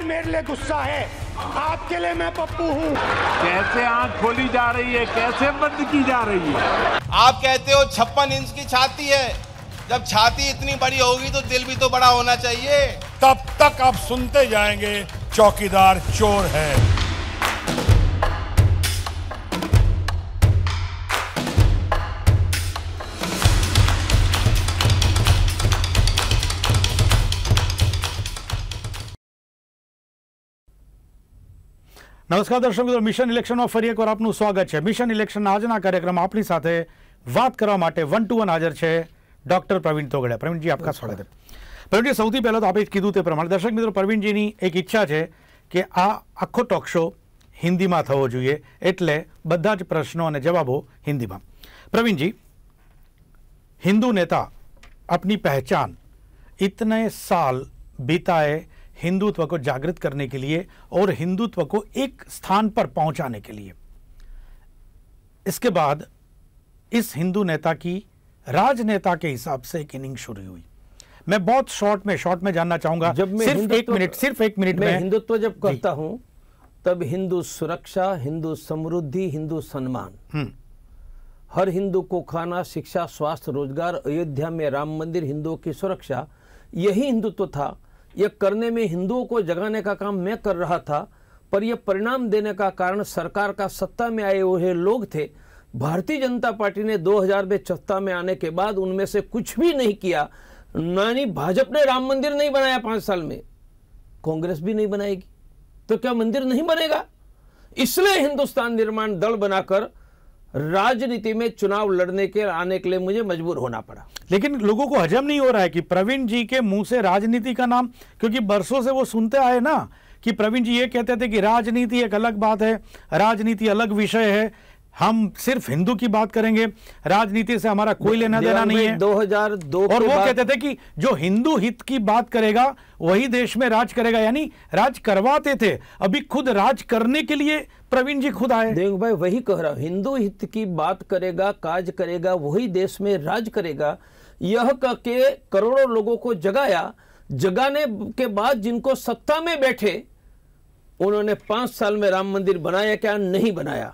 मेरे लिए गुस्सा है, आपके लिए मैं पप्पू हूँ। कैसे आंख खोली जा रही है, कैसे बंद की जा रही है। आप कहते हो 56 इंच की छाती है, जब छाती इतनी बड़ी होगी तो दिल भी तो बड़ा होना चाहिए। तब तक आप सुनते जाएंगे चौकीदार चोर है। નમસ્કાર દર્શક મિત્રો, મિશન ઇલેક્શનમાં ફરી એકવાર આપનું સ્વાગત છે। મિશન ઇલેક્શનના આજના કાર્યક્રમમાં આપણી સાથે વાત કરવા માટે 1 to 1 હાજર છે ડૉક્ટર પ્રવીણ તોગડિયા। પ્રવીણજી, આપકા સ્વાગત है। પ્રવીણજી, સૌથી પહેલાં તો આપણે કીધું તે પ્રમાણે દર્શક મિત્રો, પ્રવીણજીની એક ઈચ્છા છે કે આ આખો ટોક શો હિન્દીમાં થવો જોઈએ, એટલે બધા જ પ્રશ્નો અને જવાબો હિન્દીમાં। પ્રવીણજી, हिंदू नेता अपनी पहचान इतने साल बिताए हिंदुत्व को जागृत करने के लिए और हिंदुत्व को एक स्थान पर पहुंचाने के लिए। इसके बाद इस हिंदू नेता की राजनेता के हिसाब से एक इनिंग शुरू हुई। मैं बहुत शॉर्ट में जानना चाहूंगा, सिर्फ एक मिनट में हिंदुत्व जब कहता हूं तब हिंदू सुरक्षा, हिंदू समृद्धि, हिंदू सम्मान, हर हिंदू को खाना, शिक्षा, स्वास्थ्य, रोजगार, अयोध्या में राम मंदिर, हिंदुओं की सुरक्षा, यही हिंदुत्व था। यह करने में हिंदुओं को जगाने का काम मैं कर रहा था, पर यह परिणाम देने का कारण सरकार का सत्ता में आए हुए लोग थे। भारतीय जनता पार्टी ने 2000 में सत्ता में आने के बाद उनमें से कुछ भी नहीं किया। नानी भाजपा ने राम मंदिर नहीं बनाया 5 साल में, कांग्रेस भी नहीं बनाएगी, तो क्या मंदिर नहीं बनेगा? इसलिए हिंदुस्तान निर्माण दल बनाकर राजनीति में चुनाव लड़ने के आने के लिए मुझे मजबूर होना पड़ा। लेकिन लोगों को हजम नहीं हो रहा है कि प्रवीण जी के मुंह से राजनीति का नाम, क्योंकि बरसों से वो सुनते आए ना कि प्रवीण जी ये कहते थे कि राजनीति एक अलग बात है, राजनीति अलग विषय है, हम सिर्फ हिंदू की बात करेंगे, राजनीति से हमारा कोई लेना देना नहीं है। 2002 और वो कहते थे कि जो हिंदू हित की बात करेगा वही देश में राज करेगा, यानी राज करवाते थे। अभी खुद राज करने के लिए प्रवीण जी खुद आए। देव भाई, वही कह रहा हूं, हिंदू हित की बात करेगा, काज करेगा, वही देश में राज करेगा। यह कह के करोड़ों लोगों को जगाया। जगाने के बाद जिनको सत्ता में बैठे उन्होंने 5 साल में राम मंदिर बनाया क्या? नहीं बनाया।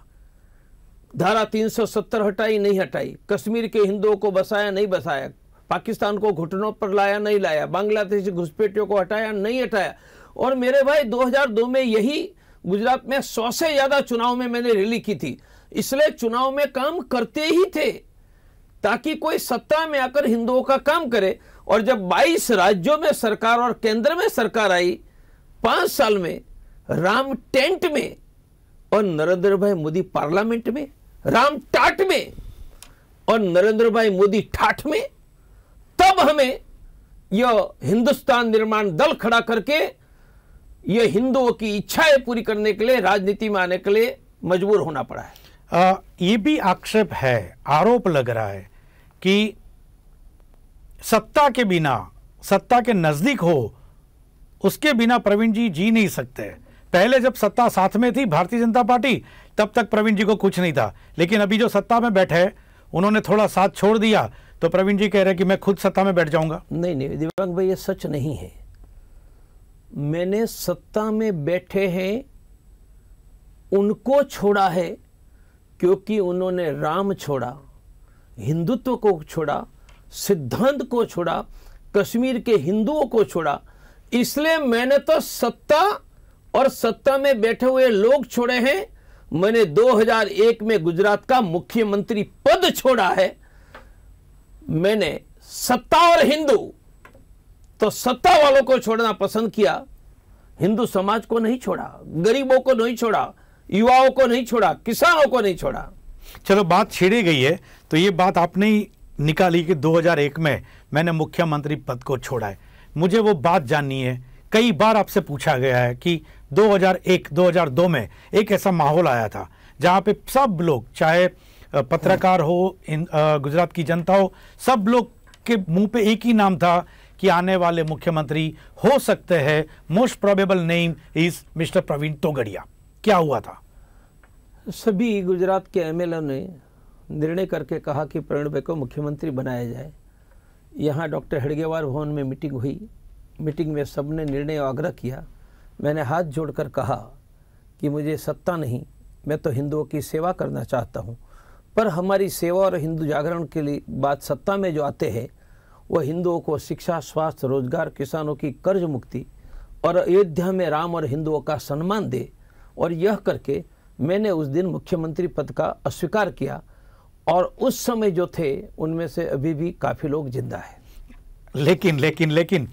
धारा 370 हटाई, नहीं हटाई। कश्मीर के हिंदुओं को बसाया, नहीं बसाया। पाकिस्तान को घुटनों पर लाया, नहीं लाया। बांग्लादेशी घुसपैठियों को हटाया, नहीं हटाया। और मेरे भाई 2002 में यही गुजरात में 100 से ज्यादा चुनाव में मैंने रैली की थी। इसलिए चुनाव में काम करते ही थे ताकि कोई सत्ता में आकर हिंदुओं का काम करे। और जब 22 राज्यों में सरकार और केंद्र में सरकार आई 5 साल में, राम टेंट में और नरेंद्र भाई मोदी पार्लियामेंट में, राम टाट में और नरेंद्र भाई मोदी ठाठ में, तब हमें यह हिंदुस्तान निर्माण दल खड़ा करके यह हिंदुओं की इच्छाएं पूरी करने के लिए राजनीति में आने के लिए मजबूर होना पड़ा है। ये भी आक्षेप है, आरोप लग रहा है कि सत्ता के बिना, सत्ता के नजदीक हो उसके बिना प्रवीण जी जी नहीं सकते। पहले जब सत्ता साथ में थी भारतीय जनता पार्टी, तब तक प्रवीण जी को कुछ नहीं था, लेकिन अभी जो सत्ता में बैठे उन्होंने थोड़ा साथ छोड़ दिया तो प्रवीण जी कह रहे हैं कि मैं खुद सत्ता में बैठ जाऊंगा। नहीं दिव्यांग भाई, ये सच नहीं है। मैंने सत्ता में बैठे हैं उनको छोड़ा है क्योंकि उन्होंने राम छोड़ा, हिंदुत्व को छोड़ा, सिद्धांत को छोड़ा, कश्मीर के हिंदुओं को छोड़ा। इसलिए मैंने तो सत्ता और सत्ता में बैठे हुए लोग छोड़े हैं। मैंने 2001 में गुजरात का मुख्यमंत्री पद छोड़ा है। मैंने सत्ता और हिंदू, तो सत्ता वालों को छोड़ना पसंद किया, हिंदू समाज को नहीं छोड़ा, गरीबों को नहीं छोड़ा, युवाओं को नहीं छोड़ा, किसानों को नहीं छोड़ा। चलो, बात छेड़ी गई है तो ये बात आपने ही निकाली कि 2001 में मैंने मुख्यमंत्री पद को छोड़ा है। मुझे वो बात जाननी है। कई बार आपसे पूछा गया है कि 2001-2002 में एक ऐसा माहौल आया था जहां पे सब लोग, चाहे पत्रकार हो, गुजरात की जनता हो, सब लोग के मुंह पे एक ही नाम था कि आने वाले मुख्यमंत्री हो सकते हैं, most probable name is mister Praveen Togadia. क्या हुआ था? सभी गुजरात के एमएलए ने निर्णय करके कहा कि प्रवीण भाई को मुख्यमंत्री बनाया जाए। यहाँ डॉक्टर हेडगेवार भवन में मीटिंग हुई। मीटिंग में सबने निर्णय आग्रह किया मैंने हाथ जोड़कर कहा कि मुझे सत्ता नहीं, मैं तो हिंदुओं की सेवा करना चाहता हूँ, पर हमारी सेवा और हिंदू जागरण के लिए बात सत्ता में जो आते हैं वह हिंदुओं को शिक्षा, स्वास्थ्य, रोजगार, किसानों की कर्ज मुक्ति और अयोध्या में राम और हिंदुओं का सम्मान दे। और यह करके मैंने उस दिन मुख्यमंत्री पद का अस्वीकार किया और उस समय जो थे उनमें से अभी भी काफ़ी लोग जिंदा है। लेकिन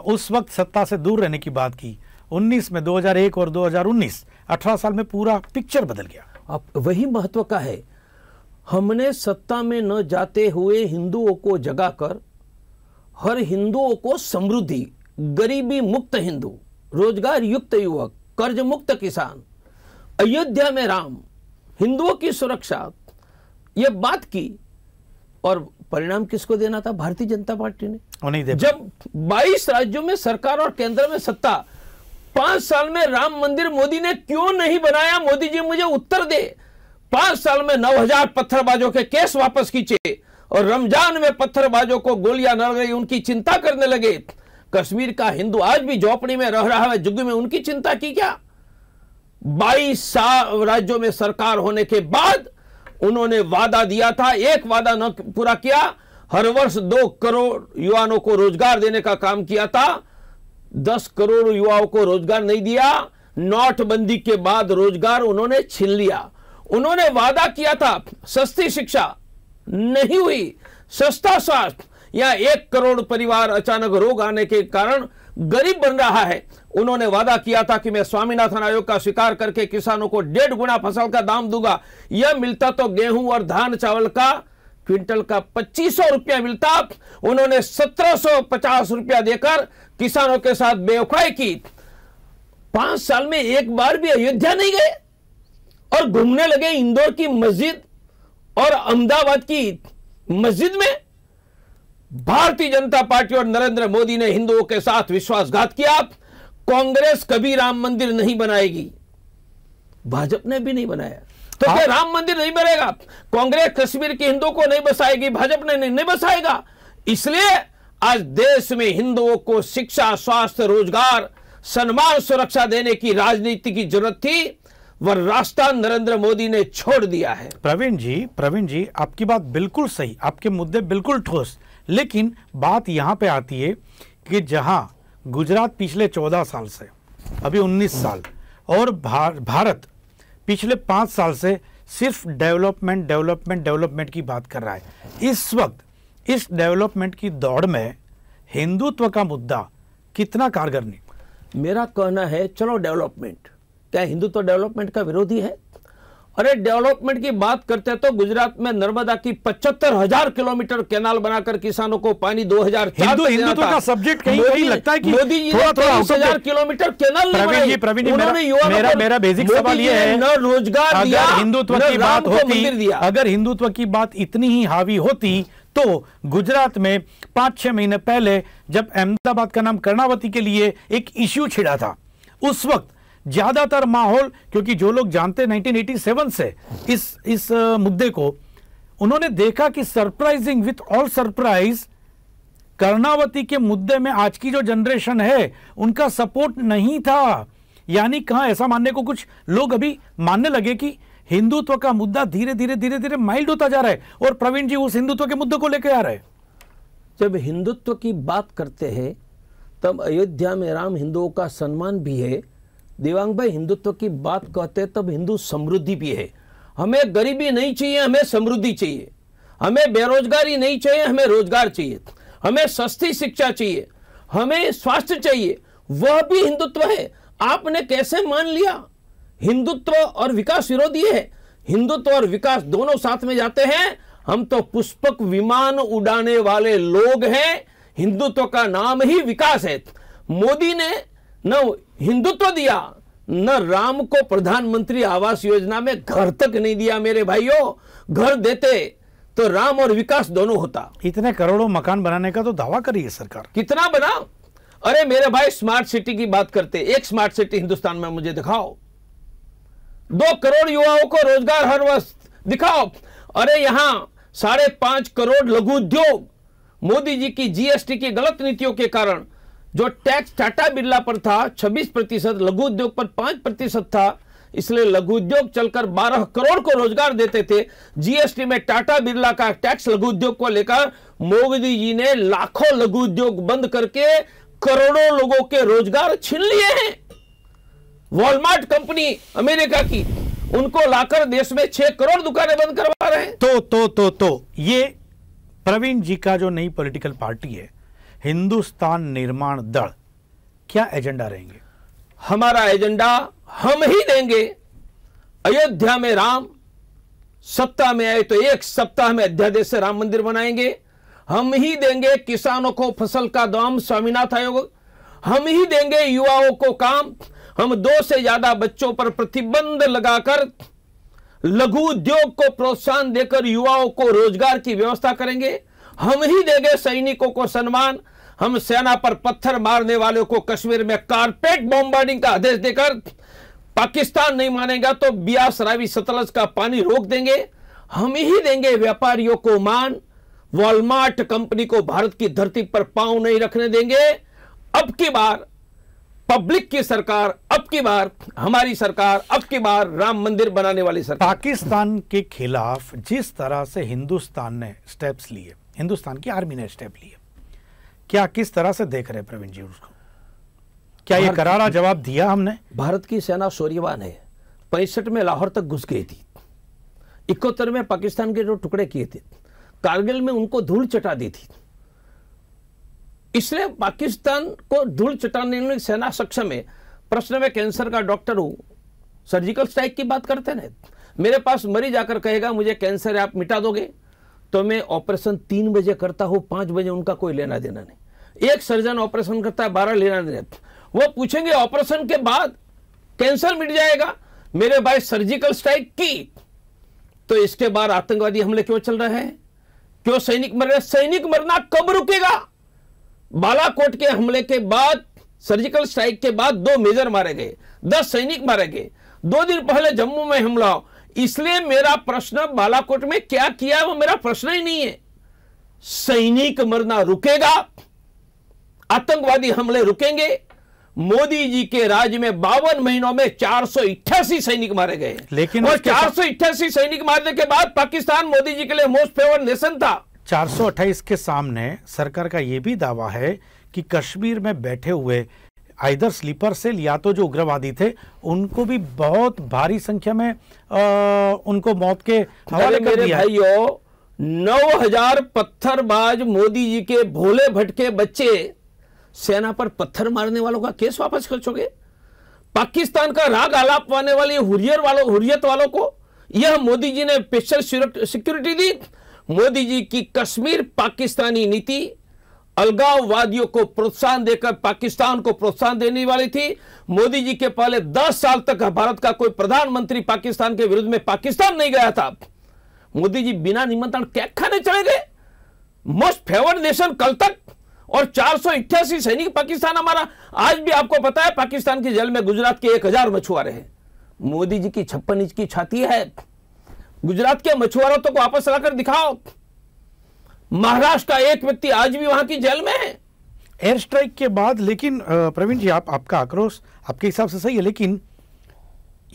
उस वक्त सत्ता से दूर रहने की बात की। 19 में 2001 और 2019 18 साल में पूरा पिक्चर बदल गया। अब वही महत्व का है। हमने सत्ता में न जाते हुए हिंदुओं को जगाकर हर हिंदुओं को समृद्धि, गरीबी मुक्त हिंदू, रोजगार युक्त युवक, कर्ज मुक्त किसान, अयोध्या में राम, हिंदुओं की सुरक्षा, ये बात की। और परिणाम किसको देना था? भारतीय जनता पार्टी ने। जब 22 राज्यों में सरकार और केंद्र में सत्ता, 5 साल में राम मंदिर मोदी ने क्यों नहीं बनाया? मोदी जी मुझे उत्तर दे। 5 साल में 9000 पत्थरबाजों के केस वापस खींचे और रमजान में पत्थरबाजों को गोलियां न गई, उनकी चिंता करने लगे। कश्मीर का हिंदू आज भी झोपड़ी में रह रहा है, जुग्गी में, उनकी चिंता की क्या? 22 राज्यों में सरकार होने के बाद उन्होंने वादा दिया था, एक वादा न पूरा किया। हर वर्ष 2 करोड़ युवाओं को रोजगार देने का काम किया था, 10 करोड़ युवाओं को रोजगार नहीं दिया। नोटबंदी के बाद रोजगार उन्होंने छीन लिया। उन्होंने वादा किया था सस्ती शिक्षा, नहीं हुई। सस्ता स्वास्थ्य, या 1 करोड़ परिवार अचानक रोग आने के कारण गरीब बन रहा है। उन्होंने वादा किया था कि मैं स्वामीनाथन आयोग का स्वीकार करके किसानों को 1.5 गुना फसल का दाम दूंगा। यह मिलता तो गेहूं और धान चावल का क्विंटल का 2500 रुपया मिलता। उन्होंने 1750 रुपया देकर किसानों के साथ बेवफाई की। 5 साल में एक बार भी अयोध्या नहीं गए और घूमने लगे इंदौर की मस्जिद और अहमदाबाद की मस्जिद में। भारतीय जनता पार्टी और नरेंद्र मोदी ने हिंदुओं के साथ विश्वासघात किया। कांग्रेस कभी राम मंदिर नहीं बनाएगी, भाजपा ने भी नहीं बनाया, तो क्या राम मंदिर नहीं बनेगा? कांग्रेस कश्मीर के हिंदुओं को नहीं बसाएगी, भाजपा ने नहीं बसाएगा। इसलिए आज देश में हिंदुओं को शिक्षा, स्वास्थ्य, रोजगार, सम्मान, सुरक्षा देने की राजनीति की जरूरत थी, वह रास्ता नरेंद्र मोदी ने छोड़ दिया है। प्रवीण जी आपकी बात बिल्कुल सही, आपके मुद्दे बिल्कुल ठोस, लेकिन बात यहां पे आती है कि जहां गुजरात पिछले 14 साल से, अभी 19 साल, और भारत पिछले 5 साल से सिर्फ डेवलपमेंट की बात कर रहा है। इस वक्त इस डेवलपमेंट की दौड़ में हिंदुत्व का मुद्दा कितना कारगर नहीं? मेरा कहना है चलो डेवलपमेंट, क्या हिंदुत्व डेवलपमेंट का विरोधी है? अरे डेवलपमेंट की बात करते हैं तो गुजरात में नर्मदा की 75,000 किलोमीटर कैनाल बनाकर किसानों को पानी 2004 हिंदुत्व का सब्जेक्ट कहीं लगता है कि मोदी जी ने 23,000 किलोमीटर कैनाल प्रवीण जी मेरा बेसिक सवाल ये है, न रोजगार दिया, हिंदुत्व की बात होती, अगर हिंदुत्व की बात इतनी ही हावी होती तो गुजरात में 5-6 महीने पहले जब अहमदाबाद का नाम कर्णावती के लिए एक इश्यू छिड़ा था, उस वक्त ज्यादातर माहौल, क्योंकि जो लोग जानते 1987 से इस मुद्दे को, उन्होंने देखा कि surprising with all surprise Karnavati के मुद्दे में आज की जो जनरेशन है उनका सपोर्ट नहीं था। यानी कहां ऐसा मानने को कुछ लोग अभी मानने लगे कि हिंदुत्व का मुद्दा धीरे धीरे माइल्ड होता जा रहा है, और प्रवीण जी उस हिंदुत्व के मुद्दे को लेकर आ रहे हैं। जब हिंदुत्व की बात करते हैं तब अयोध्या में राम हिंदुओं का सम्मान भी है। देवांग भाई, हिंदुत्व की बात कहते हैं तब हिंदू समृद्धि भी है। हमें गरीबी नहीं चाहिए, हमें समृद्धि चाहिए। हमें बेरोजगारी नहीं चाहिए, हमें रोजगार चाहिए। हमें सस्ती शिक्षा चाहिए, हमें स्वास्थ्य चाहिए, वह भी हिंदुत्व है। आपने कैसे मान लिया हिंदुत्व और विकास विरोधी है? हिंदुत्व और विकास दोनों साथ में जाते हैं। हम तो पुष्पक विमान उड़ाने वाले लोग हैं। हिंदुत्व का नाम ही विकास है। मोदी ने न हिंदुत्व दिया, न राम को प्रधानमंत्री आवास योजना में घर तक नहीं दिया। मेरे भाइयों, घर देते तो राम और विकास दोनों होता। इतने करोड़ों मकान बनाने का तो दावा करी है सरकार, कितना बना? अरे मेरे भाई, स्मार्ट सिटी की बात करते, एक स्मार्ट सिटी हिंदुस्तान में मुझे दिखाओ। 2 करोड़ युवाओं को रोजगार हर वर्ष दिखाओ। अरे यहां 5.5 करोड़ लघु उद्योग मोदी जी की जीएसटी की गलत नीतियों के कारण जो टैक्स टाटा बिरला पर था 26%, लघु उद्योग पर 5% था, इसलिए लघु उद्योग चलकर 12 करोड़ को रोजगार देते थे। जीएसटी में टाटा बिरला का टैक्स लघु उद्योग को लेकर मोदी जी ने लाखों लघु उद्योग बंद करके करोड़ों लोगों के रोजगार छीन लिए हैं। वॉलमार्ट कंपनी अमेरिका की, उनको लाकर देश में 6 करोड़ दुकानें बंद करवा रहे हैं। तो ये प्रवीण जी का जो नई पॉलिटिकल पार्टी है हिंदुस्तान निर्माण दल, क्या एजेंडा रहेंगे? हमारा एजेंडा हम ही देंगे। अयोध्या में राम, सत्ता में आए तो 1 सप्ताह में अध्यादेश से राम मंदिर बनाएंगे। हम ही देंगे किसानों को फसल का दाम, स्वामीनाथन आयोग। हम ही देंगे युवाओं को काम। हम 2 से ज्यादा बच्चों पर प्रतिबंध लगाकर लघु उद्योग को प्रोत्साहन देकर युवाओं को रोजगार की व्यवस्था करेंगे। हम ही देंगे सैनिकों को सम्मान। हम सेना पर पत्थर मारने वालों को कश्मीर में कारपेट बॉम्बार्डिंग का आदेश देकर, पाकिस्तान नहीं मानेगा तो बियास, रावी, सतलज का पानी रोक देंगे। हम ही देंगे व्यापारियों को मान। वॉलमार्ट कंपनी को भारत की धरती पर पांव नहीं रखने देंगे। अब की बार पब्लिक की सरकार, अब की बार हमारी सरकार, अब की बार राम मंदिर बनाने वाली सरकार। पाकिस्तान के खिलाफ जिस तरह से हिंदुस्तान ने स्टेप्स लिए, हिंदुस्तान की आर्मी ने स्टेप लिए, क्या किस तरह से देख रहे प्रवीण जी उसको? क्या ये करारा जवाब दिया हमने? भारत की सेना शौर्यवान है। 65 में लाहौर तक घुस गई थी। 71 में पाकिस्तान के जो टुकड़े किए थे, कारगिल में उनको धूल चटा दी थी। इसलिए पाकिस्तान को धूल चटाने में सेना सक्षम है। प्रश्न में कैंसर का डॉक्टर हूं, सर्जिकल स्ट्राइक की बात करते हैं। मेरे पास मरीज आकर कहेगा मुझे कैंसर है, आप मिटा दोगे? तो मैं ऑपरेशन 3 बजे करता हूं, 5 बजे उनका कोई लेना देना नहीं। एक सर्जन ऑपरेशन करता है, 12 लेना देना। वो पूछेंगे ऑपरेशन के बाद कैंसर मिट जाएगा? मेरे भाई सर्जिकल स्ट्राइक की तो इसके बाद आतंकवादी हमले क्यों चल रहे हैं? क्यों सैनिक मर रहे? सैनिक मरना कब रुकेगा? बालाकोट के हमले के बाद, सर्जिकल स्ट्राइक के बाद 2 मेजर मारे गए, 10 सैनिक मारे गए। 2 दिन पहले जम्मू में हमला। इसलिए मेरा प्रश्न बालाकोट में क्या किया वो मेरा प्रश्न ही नहीं है। सैनिक मरना रुकेगा, आतंकवादी हमले रुकेंगे। मोदी जी के राज में 52 महीनों में 488 सैनिक मारे गए, लेकिन और 488 सैनिक मारने के बाद पाकिस्तान मोदी जी के लिए मोस्ट फेवर्ड नेशन था। 428 के सामने सरकार का यह भी दावा है कि कश्मीर में बैठे हुए आइदर स्लीपर सेल या तो जो उग्रवादी थे उनको भी बहुत भारी संख्या में उनको मौत के हवाले कर दिया। भाइयों, 9000 पत्थरबाज मोदी जी के भोले भटके बच्चे सेना पर पत्थर मारने वालों का केस वापस कर चुके। पाकिस्तान का राग आलाप पाने वाले हुर्रियत वालों को यह मोदी जी ने स्पेशल सिक्योरिटी दी। मोदी जी की कश्मीर पाकिस्तानी नीति अलगाववादियों को प्रोत्साहन देकर पाकिस्तान को प्रोत्साहन देने वाली थी। मोदी जी के पहले 10 साल तक भारत का कोई प्रधानमंत्री पाकिस्तान के विरुद्ध में पाकिस्तान नहीं गया था। मोदी जी बिना निमंत्रण कैक खाने चले गए, मोस्ट फेवर्ड नेशन कल तक, और 488 सैनिक पाकिस्तान हमारा। आज भी आपको पता है पाकिस्तान की जेल में गुजरात के 1000 मछुआरे हैं। मोदी जी की 56 इंच की छाती है। गुजरात के मछुआरों तो को वापस लाकर दिखाओ। महाराष्ट्र का एक व्यक्ति आज भी वहां की जेल में है। एयर स्ट्राइक के बाद, लेकिन प्रवीण जी आपका आक्रोश आपके हिसाब से सही है, लेकिन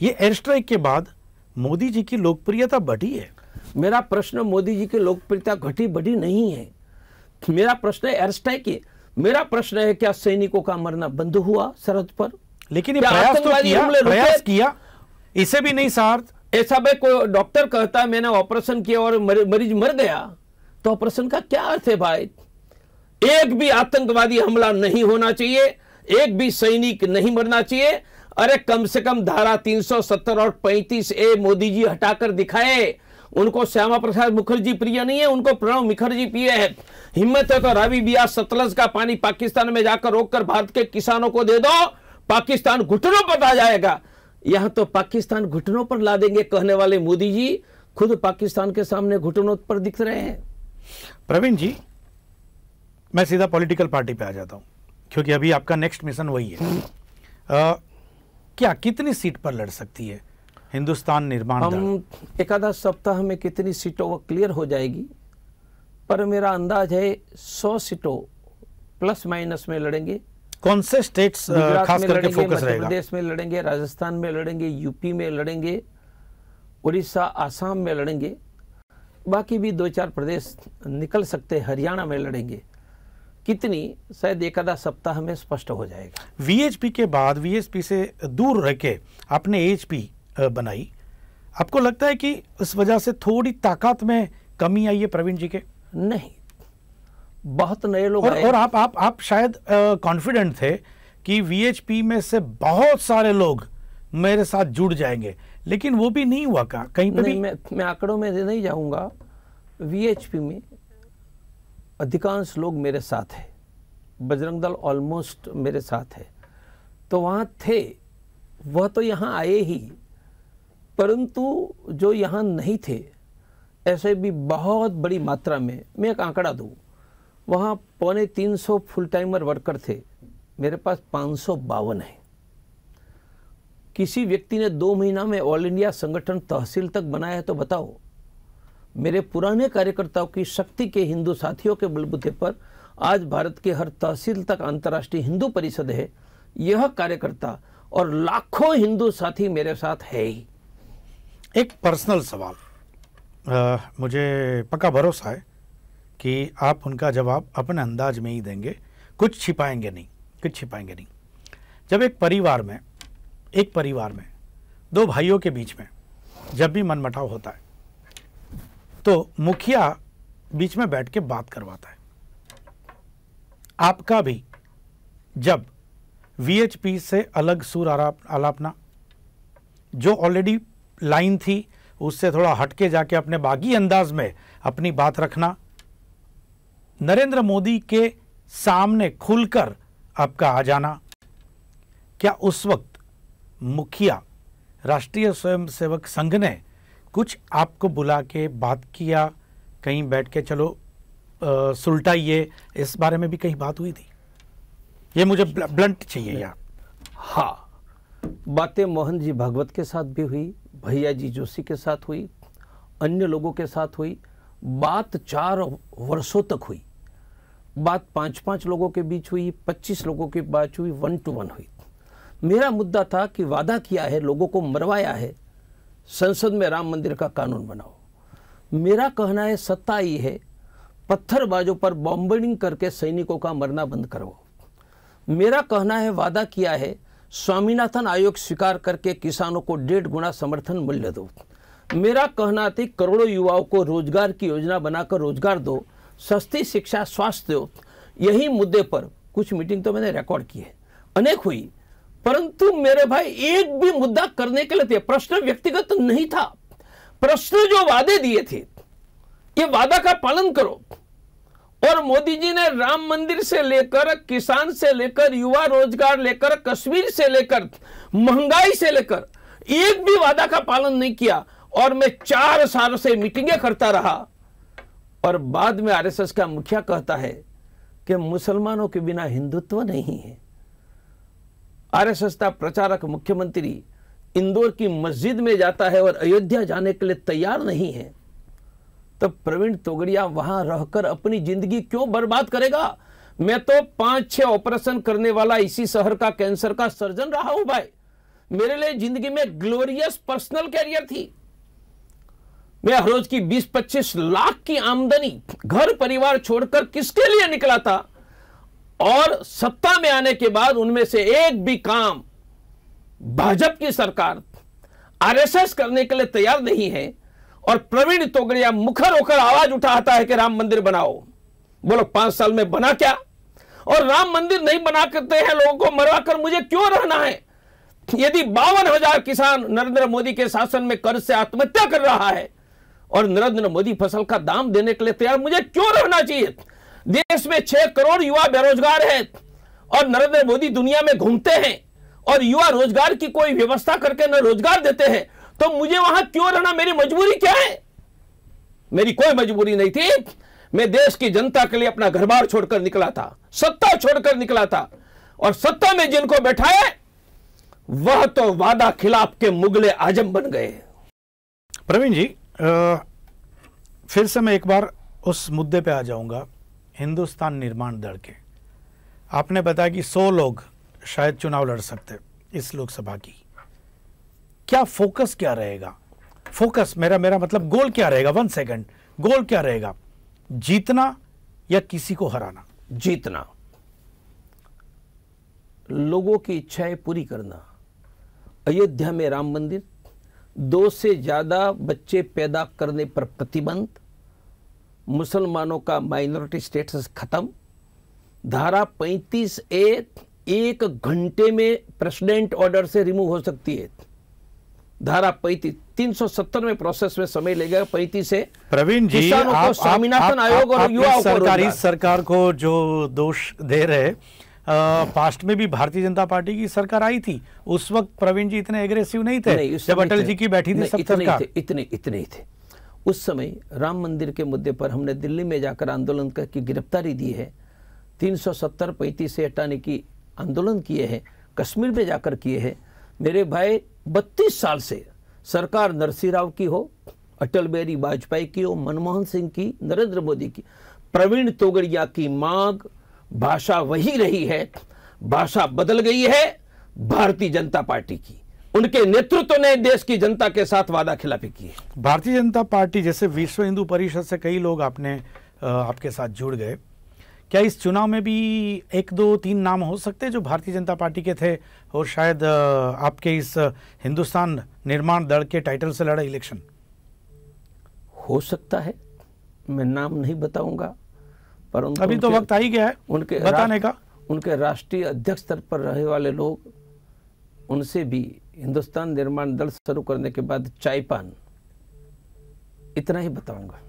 ये एयर स्ट्राइक के बाद मोदी जी की लोकप्रियता बढ़ी है। मेरा प्रश्न मोदी जी की लोकप्रियता घटी बढ़ी नहीं है। मेरा प्रश्न है एयर स्ट्राइक की। मेरा प्रश्न है क्या सैनिकों का मरना बंद हुआ सरहद पर? लेकिन ये प्रयास किया, इसे भी नहीं सार्थ। ऐसा भाई कोई डॉक्टर कहता है मैंने ऑपरेशन किया और मरीज मर गया, तो ऑपरेशन का क्या अर्थ है भाई? एक भी आतंकवादी हमला नहीं होना चाहिए, एक भी सैनिक नहीं मरना चाहिए। अरे कम से कम धारा 370 और 35A मोदी जी हटाकर दिखाए। उनको श्यामा प्रसाद मुखर्जी प्रिय नहीं है, उनको प्रणब मुखर्जी प्रिय है। हिम्मत है तो रावी, बियास, सतलज का पानी पाकिस्तान में जाकर रोककर भारत के किसानों को दे दो, पाकिस्तान घुटनों पर आ जाएगा। यहां तो पाकिस्तान घुटनों पर ला देंगे कहने वाले मोदी जी खुद पाकिस्तान के सामने घुटनों पर दिख रहे हैं। प्रवीण जी, मैं सीधा पॉलिटिकल पार्टी पे आ जाता हूं, क्योंकि अभी आपका नेक्स्ट मिशन वही है। क्या कितनी सीट पर लड़ सकती है हिंदुस्तान निर्माण दल? हम एक आधा सप्ताह में कितनी सीटों वो क्लियर हो जाएगी, पर मेरा अंदाज है 100 सीटों प्लस माइनस में लड़ेंगे। कौन से स्टेट्स खास करके फोकस मध्य रहेगा? प्रदेश में लड़ेंगे, राजस्थान में लड़ेंगे, यूपी में लड़ेंगे, उड़ीसा आसाम में लड़ेंगे, बाकी भी 2-4 प्रदेश निकल सकते, हरियाणा में लड़ेंगे। कितनी, शायद एक आधा सप्ताह में स्पष्ट हो जाएगा। वीएचपी के बाद, वीएचपी से दूर रह के आपने एचपी बनाई, आपको लगता है कि इस वजह से थोड़ी ताकत में कमी आई है प्रवीण जी के? नहीं, बहुत नए लोग आए। और आप शायद कॉन्फिडेंट थे कि वीएचपी में से बहुत सारे लोग मेरे साथ जुड़ जाएंगे, लेकिन वो भी नहीं हुआ का कहीं पे भी? मैं आंकड़ों में नहीं जाऊंगा। वीएचपी में अधिकांश लोग मेरे साथ है, बजरंग दल ऑलमोस्ट मेरे साथ है, तो वहाँ थे, वह तो यहाँ आए ही, परंतु जो यहाँ नहीं थे ऐसे भी बहुत बड़ी मात्रा में, मैं एक आंकड़ा दूँ, वहाँ 250 फुल टाइमर वर्कर थे, मेरे पास 552 हैं। किसी व्यक्ति ने 2 महीना में ऑल इंडिया संगठन तहसील तक बनाया है, तो बताओ। मेरे पुराने कार्यकर्ताओं की शक्ति के हिंदू साथियों के बलबूते पर आज भारत के हर तहसील तक अंतर्राष्ट्रीय हिंदू परिषद है। यह कार्यकर्ता और लाखों हिंदू साथी मेरे साथ है ही। एक पर्सनल सवाल, मुझे पक्का भरोसा है कि आप उनका जवाब अपने अंदाज में ही देंगे, कुछ छिपाएंगे नहीं। जब एक परिवार में 2 भाइयों के बीच में जब भी मनमुटाव होता है तो मुखिया बीच में बैठ के बात करवाता है। आपका भी जब वीएचपी से अलग सुर आलापना, जो ऑलरेडी लाइन थी उससे थोड़ा हटके जाके अपने बागी अंदाज में अपनी बात रखना, नरेंद्र मोदी के सामने खुलकर आपका आ जाना, क्या उस वक्त मुखिया राष्ट्रीय स्वयंसेवक संघ ने कुछ आपको बुला के बात किया, कहीं बैठ के चलो सुलटाइए, इस बारे में भी कहीं बात हुई थी? ये मुझे ब्लंट चाहिए यार। हाँ, बातें मोहन जी भागवत के साथ भी हुई, भैया जी जोशी के साथ हुई, अन्य लोगों के साथ हुई। बात 4 वर्षों तक हुई, बात 5-5 लोगों के बीच हुई, 25 लोगों की बात हुई, 1 to 1 हुई। मेरा मुद्दा था कि वादा किया है, लोगों को मरवाया है, संसद में राम मंदिर का कानून बनाओ। मेरा कहना है सत्ता आई है, पत्थरबाजों पर बॉम्बिंग करके सैनिकों का मरना बंद करो। मेरा कहना है वादा किया है, स्वामीनाथन आयोग स्वीकार करके किसानों को 1.5 गुना समर्थन मूल्य दो। मेरा कहना था करोड़ों युवाओं को रोजगार की योजना बनाकर रोजगार दो, सस्ती शिक्षा, स्वास्थ्य दो। यही मुद्दे पर कुछ मीटिंग तो मैंने रिकॉर्ड की है, अनेक हुई, परंतु मेरे भाई एक भी मुद्दा करने के लिए थे। प्रश्न व्यक्तिगत नहीं था, प्रश्न जो वादे दिए थे, ये वादा का पालन करो। और मोदी जी ने राम मंदिर से लेकर, किसान से लेकर, युवा रोजगार लेकर, कश्मीर से लेकर, महंगाई से लेकर एक भी वादा का पालन नहीं किया। और मैं 4 साल से मीटिंगें करता रहा, और बाद में आरएसएस का मुखिया कहता है कि मुसलमानों के बिना हिंदुत्व नहीं है। आरएसएस का प्रचारक मुख्यमंत्री इंदौर की मस्जिद में जाता है और अयोध्या जाने के लिए तैयार नहीं है, तो प्रवीण तोगड़िया वहां रहकर अपनी जिंदगी क्यों बर्बाद करेगा? मैं तो 5-6 ऑपरेशन करने वाला इसी शहर का कैंसर का सर्जन रहा हूं भाई। मेरे लिए जिंदगी में ग्लोरियस पर्सनल कैरियर थी। मैं हर रोज की 20-25 लाख की आमदनी घर परिवार छोड़कर किसके लिए निकला था, और सत्ता में आने के बाद उनमें से एक भी काम भाजपा की सरकार आरएसएस करने के लिए तैयार नहीं है। और प्रवीण तोगड़िया मुखर होकर आवाज उठाता है कि राम मंदिर बनाओ। बोलो 5 साल में बना क्या? और राम मंदिर नहीं बना करते हैं, लोगों को मरवाकर मुझे क्यों रहना है? यदि 52,000 किसान नरेंद्र मोदी के शासन में कर्ज से आत्महत्या कर रहा है और नरेंद्र मोदी फसल का दाम देने के लिए तैयार, मुझे क्यों रहना चाहिए? देश में 6 करोड़ युवा बेरोजगार हैं और नरेंद्र मोदी दुनिया में घूमते हैं और युवा रोजगार की कोई व्यवस्था करके न रोजगार देते हैं, तो मुझे वहां क्यों रहना? मेरी मजबूरी क्या है? मेरी कोई मजबूरी नहीं थी। मैं देश की जनता के लिए अपना घर बार छोड़कर निकला था, सत्ता छोड़कर निकला था, और सत्ता में जिनको बैठाए वह तो वादा खिलाफ के मुगले आजम बन गए। प्रवीण जी, फिर से मैं एक बार उस मुद्दे पे आ जाऊंगा, हिंदुस्तान निर्माण दल के। आपने बताया कि 100 लोग शायद चुनाव लड़ सकते इस लोकसभा की, क्या फोकस क्या रहेगा? फोकस मेरा मतलब गोल क्या रहेगा? 1 सेकंड, गोल क्या रहेगा? जीतना या किसी को हराना? जीतना, लोगों की इच्छाएं पूरी करना। अयोध्या में राम मंदिर, 2 से ज्यादा बच्चे पैदा करने पर प्रतिबंध, मुसलमानों का माइनॉरिटी स्टेटस खत्म, धारा 35A 1 घंटे में प्रेसिडेंट ऑर्डर से रिमूव हो सकती है। धारा 370 में प्रोसेस में समय लगेगा। 35 से प्रवीण जी, आप स्वामीनाथन आयोग और युवाओं को सरकार को जो दोष दे रहे, पास्ट में भी भारतीय जनता पार्टी की सरकार आई थी, उस वक्त प्रवीण जी इतने एग्रेसिव नहीं थे जब अटल जी की बैठी थी सरकार। इतने ही थे उस समय। राम मंदिर के मुद्दे पर हमने दिल्ली में जाकर आंदोलन करके गिरफ्तारी दी है, 370-35 से हटाने की आंदोलन किए हैं, कश्मीर में जाकर किए हैं। मेरे भाई 32 साल से सरकार नरसिंह राव की हो, अटल बिहारी वाजपेयी की हो, मनमोहन सिंह की, नरेंद्र मोदी की, प्रवीण तोगड़िया की मांग, भाषा वही रही है, भाषा बदल गई है भारतीय जनता पार्टी की। उनके नेतृत्व ने देश की जनता के साथ वादा खिलाफी की है। भारतीय जनता पार्टी जैसे विश्व हिंदू परिषद से कई लोग आपके साथ जुड़ गए, क्या इस चुनाव में भी 1, 2, 3 नाम हो सकते हैं जो भारतीय जनता पार्टी के थे और शायद आपके इस हिंदुस्तान निर्माण दल के टाइटल से लड़ा इलेक्शन? हो सकता है, मैं नाम नहीं बताऊंगा, परंतु अभी तो वक्त आ ही गया है उनके बताने का। उनके राष्ट्रीय अध्यक्ष स्तर पर रहे वाले लोग, उनसे भी हिंदुस्तान निर्माण दल शुरू करने के बाद चाय पान, इतना ही बताऊंगा।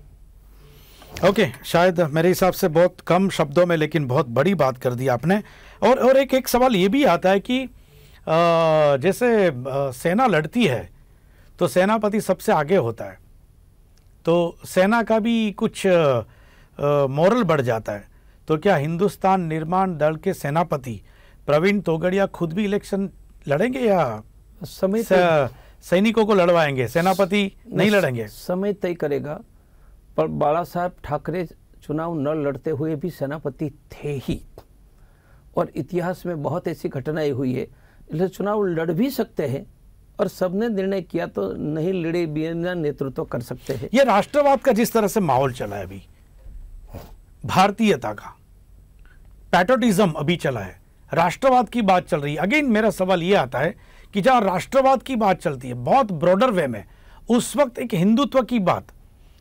ओके, शायद मेरे हिसाब से बहुत कम शब्दों में लेकिन बहुत बड़ी बात कर दी आपने। और एक सवाल ये भी आता है कि जैसे सेना लड़ती है तो सेनापति सबसे आगे होता है, तो सेना का भी कुछ मोरल बढ़ जाता है। तो क्या हिंदुस्तान निर्माण दल के सेनापति प्रवीण तोगड़िया खुद भी इलेक्शन लड़ेंगे या समय सैनिकों को लड़वाएंगे, सेनापति नहीं लड़ेंगे? समय तय करेगा, पर बाला साहब ठाकरे चुनाव न लड़ते हुए भी सेनापति थे ही, और इतिहास में बहुत ऐसी घटनाएं हुई है, इसलिए चुनाव लड़ भी सकते हैं और सबने निर्णय किया तो नहीं लड़े बिना नेतृत्व कर सकते हैं। ये राष्ट्रवाद का जिस तरह से माहौल चला है अभी, भारतीयता का पैट्रियटिज्म अभी चला है, राष्ट्रवाद की बात चल रही है। अगेन मेरा सवाल ये आता है कि जहां राष्ट्रवाद की बात चलती है बहुत ब्रॉडर वे में, उस वक्त एक हिंदुत्व की बात,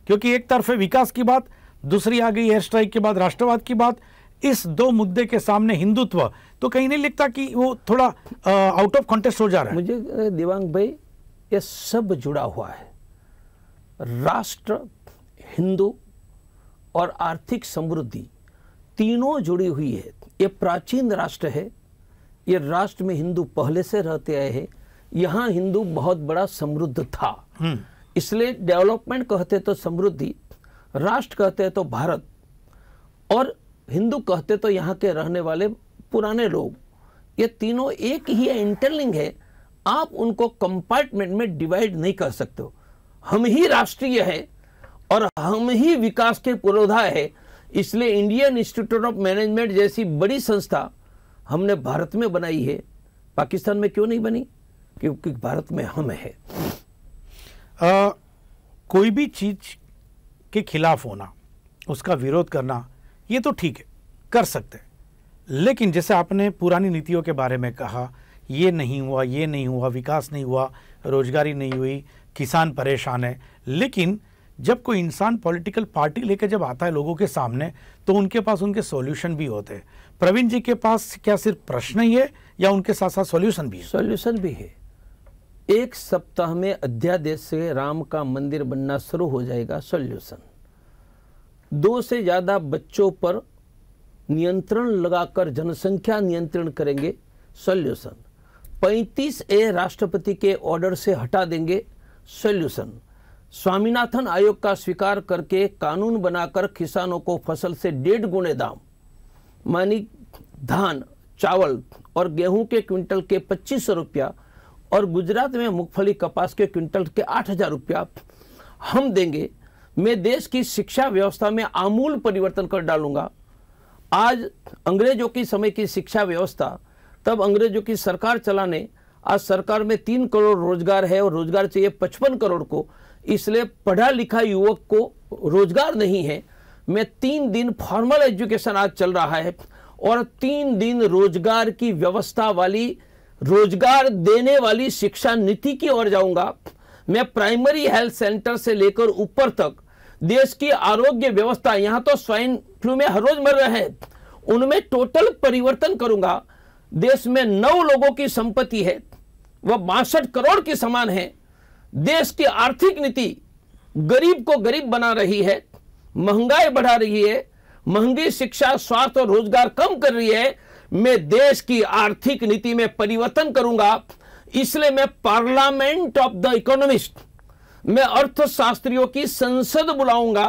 क्योंकि एक तरफे विकास की बात, दूसरी आ गई एयर स्ट्राइक के बाद राष्ट्रवाद की बात, इस 2 मुद्दे के सामने हिंदुत्व तो कहीं नहीं लिखता कि वो थोड़ा आउट ऑफ कॉन्टेक्स्ट हो जा रहा है? मुझे दिवांग भाई, ये सब जुड़ा हुआ है। राष्ट्र, हिंदू और आर्थिक समृद्धि तीनों जुड़ी हुई है। ये प्राचीन राष्ट्र है, ये राष्ट्र में हिंदू पहले से रहते आए हैं, यहाँ हिंदू बहुत बड़ा समृद्ध था, इसलिए डेवलपमेंट कहते तो समृद्धि, राष्ट्र कहते तो भारत, और हिंदू कहते तो यहाँ के रहने वाले पुराने लोग। ये तीनों एक ही है, इंटरलिंक है, आप उनको कंपार्टमेंट में डिवाइड नहीं कर सकते हो। हम ही राष्ट्रीय है और हम ही विकास के पुरोधा है, इसलिए इंडियन इंस्टीट्यूट ऑफ मैनेजमेंट जैसी बड़ी संस्था हमने भारत में बनाई है। पाकिस्तान में क्यों नहीं बनी? क्योंकि भारत में हम है। कोई भी चीज के खिलाफ होना, उसका विरोध करना, ये तो ठीक है, कर सकते हैं, लेकिन जैसे आपने पुरानी नीतियों के बारे में कहा, ये नहीं हुआ, ये नहीं हुआ, विकास नहीं हुआ, रोजगारी नहीं हुई, किसान परेशान है, लेकिन जब कोई इंसान पॉलिटिकल पार्टी लेकर जब आता है लोगों के सामने, तो उनके पास उनके सॉल्यूशन भी होते हैं। प्रवीण जी के पास क्या सिर्फ प्रश्न ही है या उनके साथ साथ सॉल्यूशन भी है? सॉल्यूशन भी है। 1 सप्ताह में अध्यादेश से राम का मंदिर बनना शुरू हो जाएगा, सॉल्यूशन। 2 से ज्यादा बच्चों पर नियंत्रण लगाकर जनसंख्या नियंत्रण करेंगे, सॉल्यूशन। 35A राष्ट्रपति के ऑर्डर से हटा देंगे, सॉल्यूशन। स्वामीनाथन आयोग का स्वीकार करके कानून बनाकर किसानों को फसल से 1.5 गुने दाम, मानी धान, चावल और गेहूं के क्विंटल के 2500 रुपया, और गुजरात में मूंगफली कपास के क्विंटल के 8000 रुपया हम देंगे। मैं देश की शिक्षा व्यवस्था में आमूल परिवर्तन कर डालूंगा। आज अंग्रेजों की समय की शिक्षा व्यवस्था, तब अंग्रेजों की सरकार चलाने, आज सरकार में 3 करोड़ रोजगार है और रोजगार चाहिए 55 करोड़ को, इसलिए पढ़ा लिखा युवक को रोजगार नहीं है। मैं 3 दिन फॉर्मल एजुकेशन आज चल रहा है और 3 दिन रोजगार की व्यवस्था वाली, रोजगार देने वाली शिक्षा नीति की ओर जाऊंगा। मैं प्राइमरी हेल्थ सेंटर से लेकर ऊपर तक देश की आरोग्य व्यवस्था, यहां तो स्वाइन फ्लू में हर रोज मर रहे हैं, उनमें टोटल परिवर्तन करूंगा। देश में 9 लोगों की संपत्ति है, वह 62 करोड़ के समान है। देश की आर्थिक नीति गरीब को गरीब बना रही है, महंगाई बढ़ा रही है, महंगी शिक्षा, स्वास्थ्य और रोजगार कम कर रही है। मैं देश की आर्थिक नीति में परिवर्तन करूंगा, इसलिए मैं पार्लियामेंट ऑफ द इकोनॉमिस्ट, मैं अर्थशास्त्रियों की संसद बुलाऊंगा।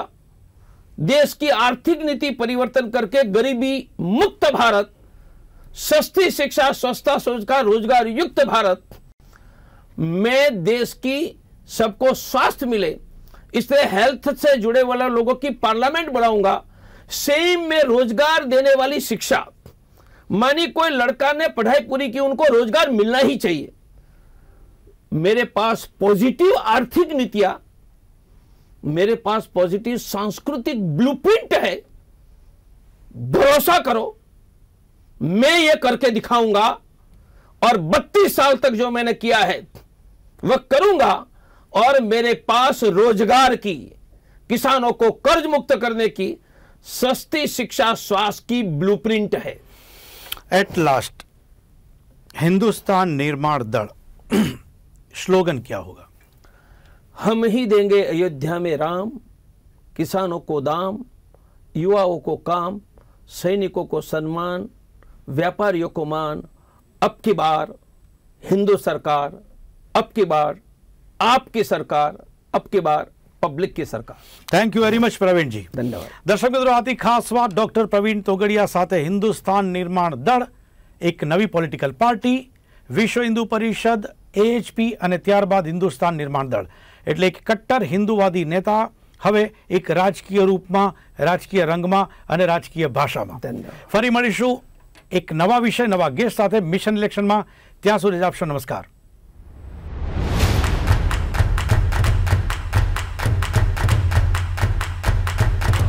देश की आर्थिक नीति परिवर्तन करके गरीबी मुक्त भारत, सस्ती शिक्षा, सस्ता रोजगार युक्त भारत, मैं देश की सबको स्वास्थ्य मिले, इसलिए हेल्थ से जुड़े वाले लोगों की पार्लियामेंट बढ़ाऊंगा। सेम में रोजगार देने वाली शिक्षा, मानी कोई लड़का ने पढ़ाई पूरी की, उनको रोजगार मिलना ही चाहिए। मेरे पास पॉजिटिव आर्थिक नीतियां, मेरे पास पॉजिटिव सांस्कृतिक ब्लूप्रिंट है। भरोसा करो, मैं ये करके दिखाऊंगा और 32 साल तक जो मैंने किया है वह करूंगा। और मेरे पास रोजगार की, किसानों को कर्ज मुक्त करने की, सस्ती शिक्षा, स्वास्थ्य की ब्लूप्रिंट है। एट लास्ट हिंदुस्तान निर्माण दल स्लोगन क्या होगा? हम ही देंगे अयोध्या में राम, किसानों को दाम, युवाओं को काम, सैनिकों को सम्मान, व्यापारियों को मान। अब की बार हिंदू सरकार, अब की बार आपकी सरकार, अब की बार पब्लिक की सरकार। Thank you very much Praveen ji, धन्यवाद। દર્શક મિત્રો, આથી ખાસ વાત ડોક્ટર પ્રવીણ તોગડિયા સાથે હિન્દુસ્તાન નિર્માણ દળ, એક નવી પોલિટિકલ પાર્ટી, વિશ્વ હિન્દુ પરિષદ, AHP અને ત્યારબાદ હિન્દુસ્તાન નિર્માણ દળ, એટલે એક કટ્ટર હિન્દુવાદી નેતા હવે એક રાજકીય રૂપમાં, રાજકીય રંગમાં અને રાજકીય ભાષામાં। ફરી મળીશું એક નવા વિષય, નવા ગેસ્ટ સાથે મિશન ઇલેક્શનમાં। ત્યાં સુધી આપશો નમસ્કાર।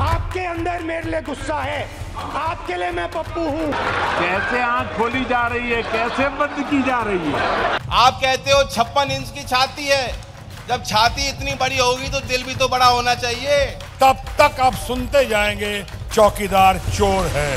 आपके अंदर मेरे लिए गुस्सा है, आपके लिए मैं पप्पू हूँ। कैसे आंख खोली जा रही है, कैसे बंद की जा रही है। आप कहते हो 56 इंच की छाती है, जब छाती इतनी बड़ी होगी तो दिल भी तो बड़ा होना चाहिए। तब तक आप सुनते जाएंगे चौकीदार चोर है।